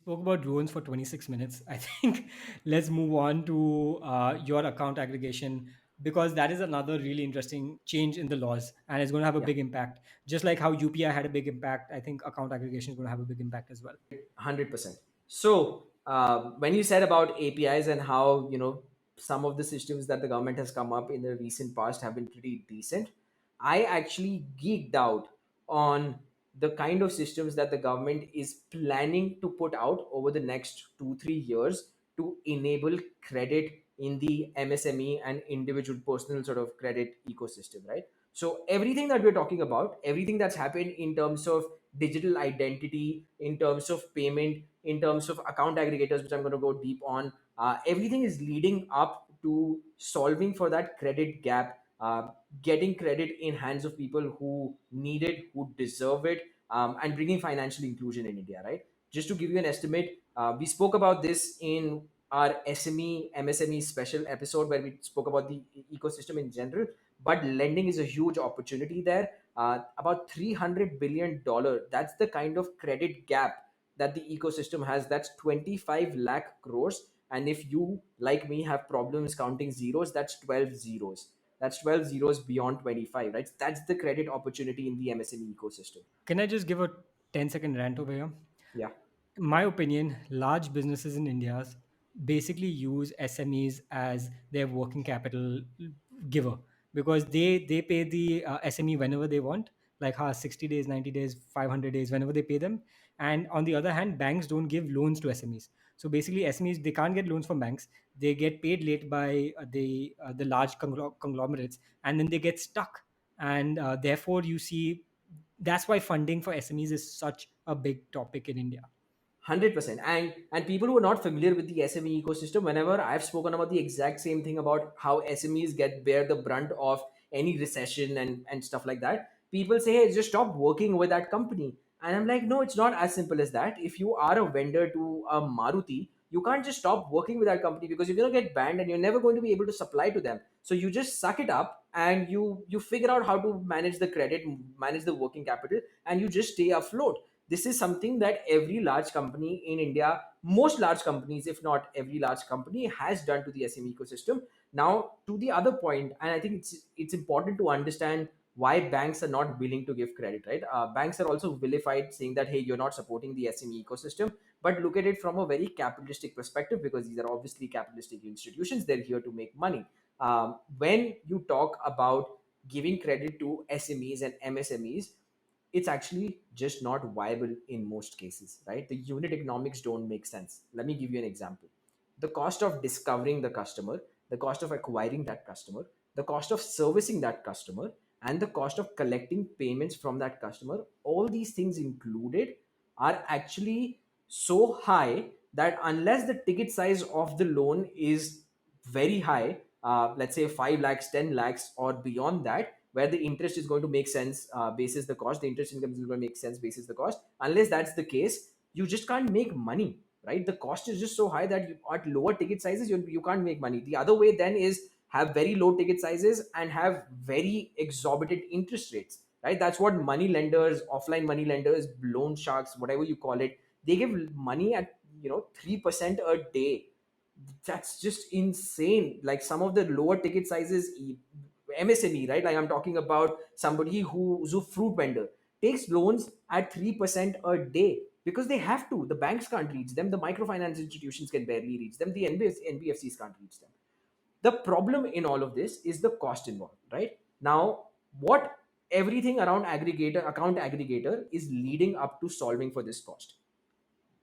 spoke about drones for 26 minutes. I think let's move on to your account aggregation, because that is another really interesting change in the laws and it's going to have a Yeah, big impact. Just like how UPI had a big impact, I think account aggregation is going to have a big impact as well. 100%. So when you said about APIs and how some of the systems that the government has come up in the recent past have been pretty decent, I actually geeked out on the kind of systems that the government is planning to put out over the next 2-3 years to enable credit in the MSME and individual personal sort of credit ecosystem, right? So everything that we're talking about, everything that's happened in terms of digital identity, in terms of payment, in terms of account aggregators, which I'm going to go deep on, everything is leading up to solving for that credit gap, getting credit in hands of people who need it, who deserve it, and bringing financial inclusion in India, right? Just to give you an estimate, we spoke about this in our SME, MSME special episode where we spoke about the ecosystem in general, but lending is a huge opportunity there. About $300 billion, that's the kind of credit gap that the ecosystem has. That's 25 lakh crores. And if you, like me, have problems counting zeros, that's 12 zeros. That's 12 zeros beyond 25, right? That's the credit opportunity in the MSME ecosystem. Can I just give a 10-second rant over here? Yeah. In my opinion, large businesses in India basically use SMEs as their working capital giver, because they pay the SME whenever they want, like 60 days, 90 days, 500 days, whenever they pay them. And on the other hand, banks don't give loans to SMEs. So basically, SMEs, they can't get loans from banks. They get paid late by the large conglomerates, and then they get stuck. And therefore, you see, that's why funding for SMEs is such a big topic in India. 100%. And people who are not familiar with the SME ecosystem, whenever I've spoken about the exact same thing about how SMEs bear the brunt of any recession and stuff like that, people say, hey, just stop working with that company. And I'm like, no, it's not as simple as that. If you are a vendor to a Maruti, you can't just stop working with that company, because you're going to get banned and you're never going to be able to supply to them. So you just suck it up and you figure out how to manage the credit, manage the working capital, and you just stay afloat. This is something that every large company in India, most large companies, if not every large company, has done to the SME ecosystem. Now, to the other point, and I think it's important to understand why banks are not willing to give credit, right? Banks are also vilified, saying that, hey, you're not supporting the SME ecosystem. But look at it from a very capitalistic perspective, because these are obviously capitalistic institutions. They're here to make money. When you talk about giving credit to SMEs and MSMEs, it's actually just not viable in most cases, right? The unit economics don't make sense. Let me give you an example. The cost of discovering the customer, the cost of acquiring that customer, the cost of servicing that customer, and the cost of collecting payments from that customer, all these things included, are actually so high that unless the ticket size of the loan is very high, let's say 5 lakhs, 10 lakhs, or beyond that, where the interest is going to make sense basis the cost, the interest income is going to make sense basis the cost. Unless that's the case, you just can't make money, right? The cost is just so high that at lower ticket sizes, you can't make money. The other way then is have very low ticket sizes and have very exorbitant interest rates, right? That's what money lenders, offline money lenders, loan sharks, whatever you call it, they give money at 3% a day. That's just insane. Like some of the lower ticket sizes, MSME, right? Like I'm talking about somebody who's a fruit vendor, takes loans at 3% a day because they have to. The banks can't reach them. The microfinance institutions can barely reach them. The NBFCs can't reach them. The problem in all of this is the cost involved, right? Now, what everything around aggregator, account aggregator, is leading up to solving for this cost.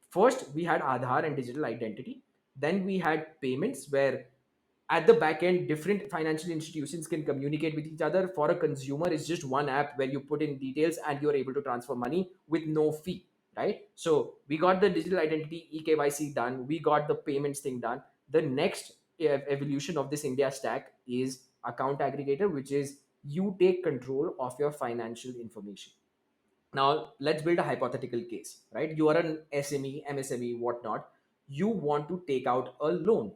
First, we had Aadhaar and digital identity. Then we had payments where at the back end, different financial institutions can communicate with each other. For a consumer, it's just one app where you put in details and you're able to transfer money with no fee, right? So we got the digital identity eKYC done. We got the payments thing done. The next evolution of this India stack is account aggregator, which is you take control of your financial information. Now, let's build a hypothetical case, right? You are an SME, MSME, whatnot. You want to take out a loan.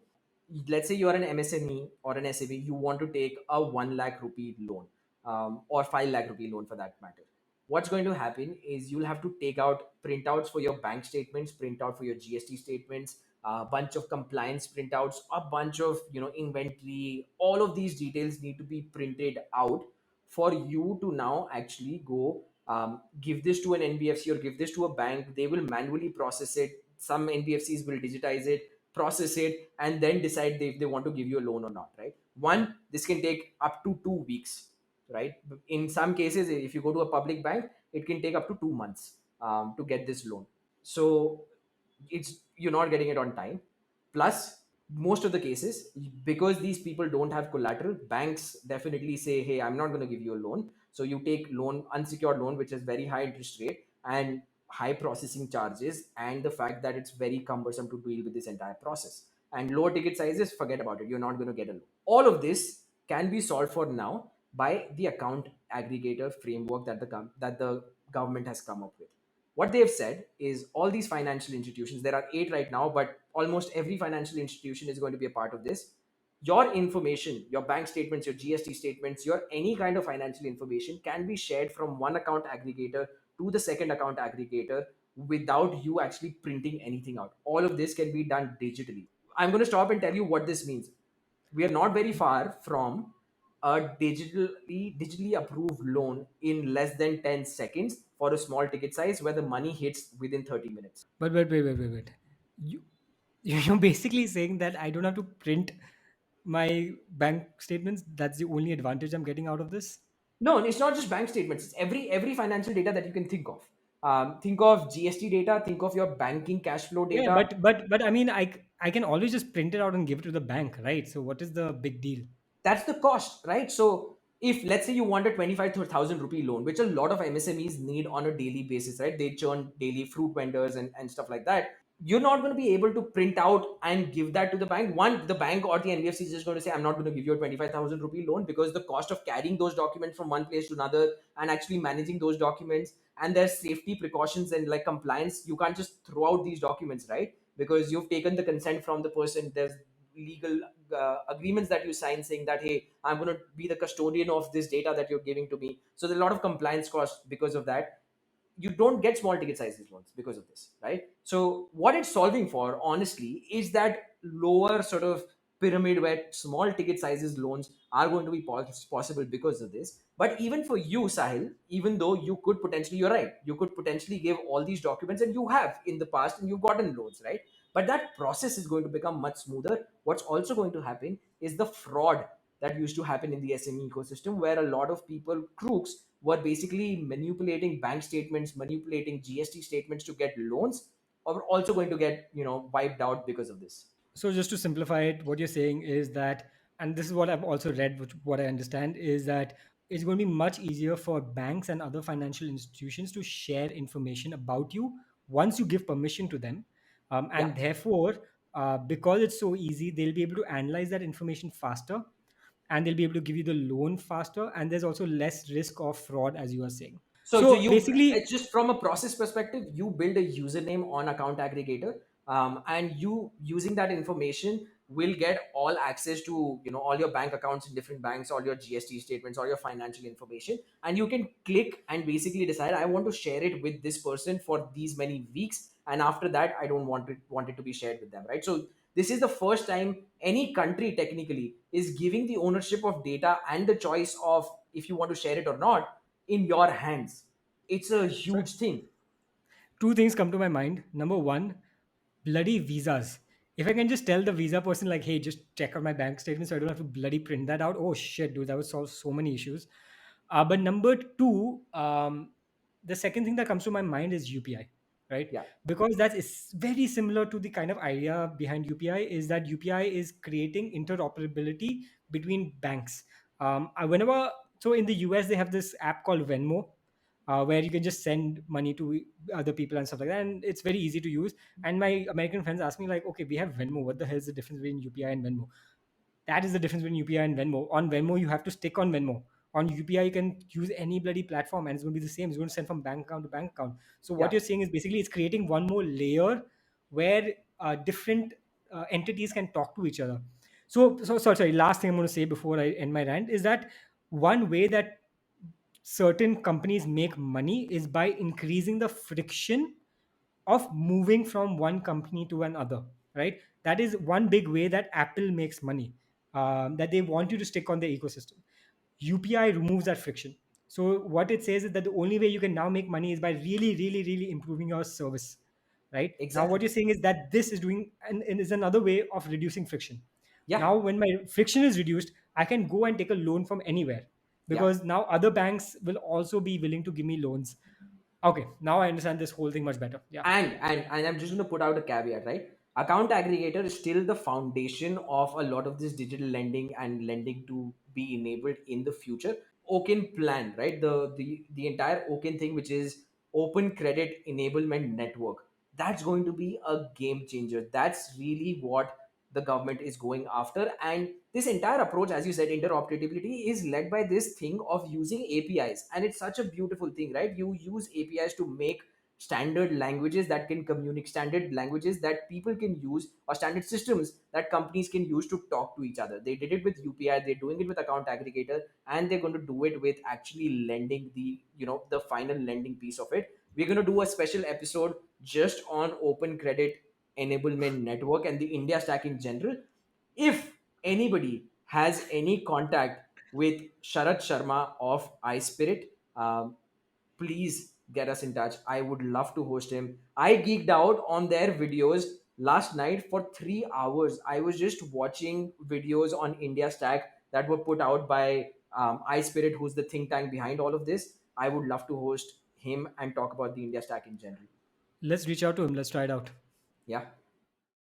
Let's say you are an MSME or an SME, you want to take a 1 lakh rupee loan, or 5 lakh rupee loan for that matter. what's going to happen is you'll have to take out printouts for your bank statements, print out for your GST statements, a bunch of compliance printouts, a bunch of inventory. All of these details need to be printed out for you to now actually go give this to an NBFC or give this to a bank. They will manually process it. Some NBFCs will digitize it, process it, and then decide if they want to give you a loan or not, right? One, this can take up to 2 weeks, right? In some cases, if you go to a public bank, it can take up to 2 months to get this loan. So it's you're not getting it on time. Plus, most of the cases, because these people don't have collateral, banks definitely say, hey, I'm not going to give you a loan. So you take loan, unsecured loan, which is very high interest rate and high processing charges, and the fact that it's very cumbersome to deal with this entire process. And lower ticket sizes, forget about it, you're not going to get a loan. All of this can be solved for now by the account aggregator framework that the government has come up with. What they've said is all these financial institutions, there are 8 right now, but almost every financial institution is going to be a part of this. Your information, your bank statements, your GST statements, your any kind of financial information can be shared from one account aggregator to the second account aggregator without you actually printing anything out. All of this can be done digitally. I'm going to stop and tell you what this means. We are not very far from a digitally approved loan in less than 10 seconds for a small ticket size where the money hits within 30 minutes. But wait. You you're basically saying that I don't have to print my bank statements. That's the only advantage I'm getting out of this. No, it's not just bank statements. It's every financial data that you can think of. Think of GST data. Think of your banking cash flow Yeah, data. but I mean, I can always just print it out and give it to the bank, right? So what is the big deal? That's the cost, right? So if let's say you want a 25,000 rupee loan, which a lot of MSMEs need on a daily basis, right? They churn daily fruit vendors and stuff like that. You're not going to be able to print out and give that to the bank. One, the bank or the NBFC is just going to say, I'm not going to give you a 25,000 rupee loan, because the cost of carrying those documents from one place to another and actually managing those documents, and there's safety precautions and like compliance. You can't just throw out these documents, right? Because you've taken the consent from the person. There's legal agreements that you sign saying that, hey, I'm going to be the custodian of this data that you're giving to me. So there's a lot of compliance costs because of that. You don't get small ticket sizes loans because of this, right? So what it's solving for, honestly, is that lower sort of pyramid where small ticket sizes loans are going to be possible because of this. But even for you, Sahil, even though you could potentially, you're right, you could potentially give all these documents, and you have in the past, and you've gotten loans, right? But that process is going to become much smoother. What's also going to happen is the fraud that used to happen in the SME ecosystem, where a lot of people, crooks, were basically manipulating bank statements, manipulating GST statements to get loans, are also going to get wiped out because of this. So just to simplify it, what you're saying is that, and this is what I've also read, which what I understand is that it's going to be much easier for banks and other financial institutions to share information about you once you give permission to them, Yeah. and therefore, because it's so easy, they'll be able to analyze that information faster, and they'll be able to give you the loan faster, and there's also less risk of fraud, as you are saying. So So you, basically, it's just from a process perspective, you build a username on account aggregator, and you using that information will get all access to all your bank accounts in different banks, all your GST statements, all your financial information, and you can click and basically decide, I want to share it with this person for these many weeks, and after that I don't want it to be shared with them, right? So this is the first time any country technically is giving the ownership of data and the choice of if you want to share it or not in your hands. It's a so huge thing. two things come to my mind. Number one, bloody visas. If I can just tell the visa person, like, hey, just check out my bank statement so I don't have to bloody print that out. Oh shit, dude, that would solve so many issues. But number two, the second thing that comes to my mind is UPI, right? Yeah. Because that is very similar to the kind of idea behind UPI, is that UPI is creating interoperability between banks. Whenever, so in the US, they have this app called Venmo, where you can just send money to other people and stuff like that, and it's very easy to use. And my American friends ask me like, okay, we have Venmo, what the hell is the difference between UPI and Venmo? That is the difference between UPI and Venmo. On Venmo, you have to stick on Venmo. On UPI, you can use any bloody platform, and it's going to be the same. It's going to send from bank account to bank account. So what Yeah. you're saying is basically it's creating one more layer where different entities can talk to each other. So sorry. Last thing I'm going to say before I end my rant is that one way that certain companies make money is by increasing the friction of moving from one company to another, right? That is one big way that Apple makes money, that they want you to stick on the ecosystem. UPI removes that friction. So what it says is that the only way you can now make money is by really, really, really improving your service, right? Now what Exactly. you're saying is that this is doing and is another way of reducing friction. Yeah. Now when my friction is reduced, I can go and take a loan from anywhere, Yeah. because now other banks will also be willing to give me loans. Okay, now I understand this whole thing much better. Yeah. And I'm just going to put out a caveat, right? Account aggregator is still the foundation of a lot of this digital lending and lending to be enabled in the future. Open plan, right? The entire Open thing, which is Open Credit Enablement Network, that's going to be a game changer. That's really what the government is going after. And this entire approach, as you said, interoperability, is led by this thing of using APIs. And it's such a beautiful thing, right? You use APIs to make standard languages that can communicate, standard languages that people can use, or standard systems that companies can use to talk to each other. They did it with UPI, they're doing it with account aggregator, and they're going to do it with actually lending, the the final lending piece of it. We're going to do a special episode just on Open Credit Enablement Network and the India stack in general. If anybody has any contact with Sharat Sharma of iSpirit, please get us in touch. I would love to host him. I geeked out on their videos last night for 3 hours. I was just watching videos on India Stack that were put out by iSpirit, who's the think tank behind all of this. I would love to host him and talk about the India Stack in general. Let's reach out to him. Let's try it out. Yeah.